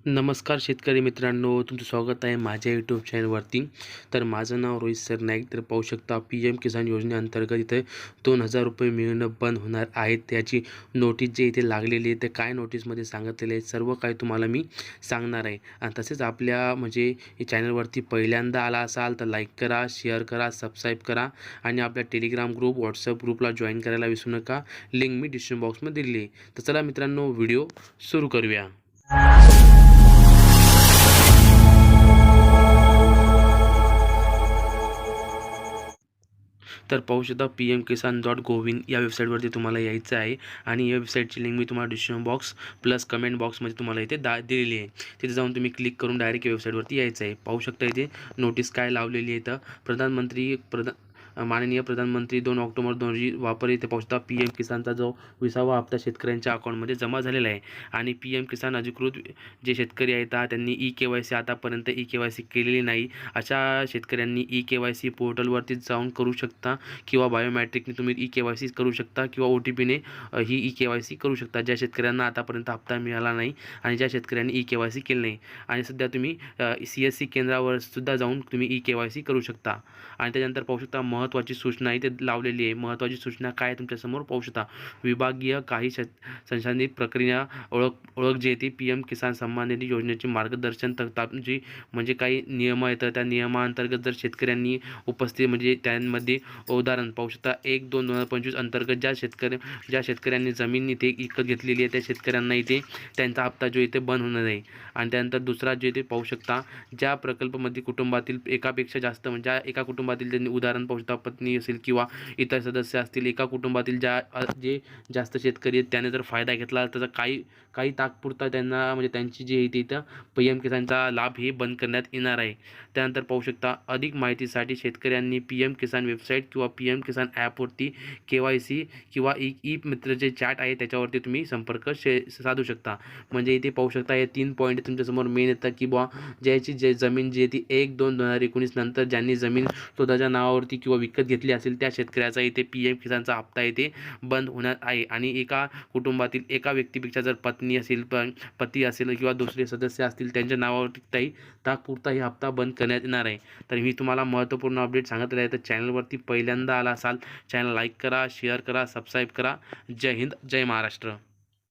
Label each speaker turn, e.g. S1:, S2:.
S1: नमस्कार शेतकरी मित्रांनो, तुमचं स्वागत आहे माझ्या यूट्यूब चॅनलवरती. तर माझं नाव रोहित सर नाईक. तर पाहू शकता PM किसान योजनेअंतर्गत इथे 2,000 रुपये मिळणं बंद होणार आहेत. त्याची नोटीस जी इथे लागलेली आहे, ते काय नोटीसमध्ये सांगितलेलं आहे सर्व काही तुम्हाला मी सांगणार आहे. आणि तसेच आपल्या चॅनलवरती पहिल्यांदा आला असाल तर लाईक करा, शेअर करा, सबस्क्राईब करा आणि आपल्या टेलिग्राम ग्रुप, व्हॉट्सअप ग्रुपला जॉईन करायला विसरू नका. लिंक मी डिस्क्रिप्शन बॉक्समध्ये दिली आहे. तर चला मित्रांनो, व्हिडिओ सुरू करूया. तर पाहू शकता pmkisan.govin या वेबसाईटवरती तुम्हाला यायचं आहे आणि या वेबसाईटची लिंक मी तुम्हाला डिस्क्रिप्शन बॉक्स प्लस कमेंट बॉक्समध्ये तुम्हाला इथे दिलेली आहे. तिथे जाऊन तुम्ही क्लिक करून डायरेक्ट या वेबसाईटवरती यायचं आहे. पाहू शकता इथे नोटीस काय लावलेली आहे. तर माननीय प्रधानमंत्री 2 ऑक्टोबर 2 रोजी वापर इथे पाहू शकता PM किसानचा जो 20वा हप्ता शेतकऱ्यांच्या अकाउंटमध्ये जमा झालेला आहे. आणि PM किसान अधिकृत जे शेतकरी आहेत त्यांनी EKYC आतापर्यंत EKYC केलेली नाही अशा शेतकऱ्यांनी EKYC पोर्टलवरती जाऊन करू शकता किंवा बायोमॅट्रिकने तुम्ही EKYC करू शकता किंवा OTPने ही EKYC करू शकता. ज्या शेतकऱ्यांना आतापर्यंत हप्ता मिळाला नाही आणि ज्या शेतकऱ्यांनी EKYC केलं नाही. आणि सध्या तुम्ही CSC केंद्रावर सुद्धा जाऊन तुम्ही EKYC करू शकता. आणि त्यानंतर पाहू शकता महत्त्वाची सूचना इथे लावलेली आहे. महत्त्वाची सूचना काय तुमच्यासमोर पाहू शकता. विभागीय काही संशोधित प्रक्रिया ओळख जी आहे ती PM किसान सन्मान निधी योजनेचे मार्गदर्शन जी म्हणजे काही नियम आहेत. त्या नियमाअंतर्गत जर शेतकऱ्यांनी उपस्थित त्यांमध्ये उदाहरण पाहू शकता 1/2/2025 अंतर्गत ज्या शेतकऱ्यांनी जमीन इथे विकत घेतलेली आहे त्या शेतकऱ्यांना इथे त्यांचा हप्ता जो इथे बंद होणार आहे. आणि त्यानंतर दुसरा जे इथे पाहू शकता ज्या प्रकल्पामध्ये कुटुंबातील एकापेक्षा जास्त म्हणजे एका कुटुंबातील त्यांनी उदाहरण पाहू शकता पत्नी असेल किंवा इतर सदस्य असतील एका कुटुंबातील जे जास्त शेतकरी आहेत त्याने जर फायदा घेतला त्याचा काही तात्पुरता त्यांना त्यांची जी आहे ती इथं PM किसानचा लाभ हे बंद करण्यात येणार आहे. त्यानंतर पाहू शकता अधिक माहितीसाठी शेतकऱ्यांनी PM किसान वेबसाईट किंवा PM किसान ॲपवरती KYC किंवा ई मित्र जे चॅट आहे त्याच्यावरती तुम्ही संपर्क साधू शकता. म्हणजे इथे पाहू शकता हे 3 पॉईंट तुमच्यासमोर मेन येतात की ज्याची जमीन जी आहे ती 1/2/2019 नंतर ज्यांनी जमीन स्वतःच्या नावावरती किंवा विकत घेतली असेल त्या शेतकऱ्याचा इथे PM किसानचा हप्ता इथे बंद होणार आहे. आणि एका कुटुंबातील एका व्यक्तीपेक्षा जर पत्नी असेल पती असेल किंवा दुसरे सदस्य असतील त्यांच्या नावावरती तात्पुरता ही हप्ता बंद करण्यात येणार आहे. तर मी तुम्हाला महत्त्वपूर्ण अपडेट सांगितलेलं आहे. तर चॅनलवरती पहिल्यांदा आला असाल चॅनल लाईक करा, शेअर करा, सबस्क्राईब करा. जय हिंद, जय महाराष्ट्र.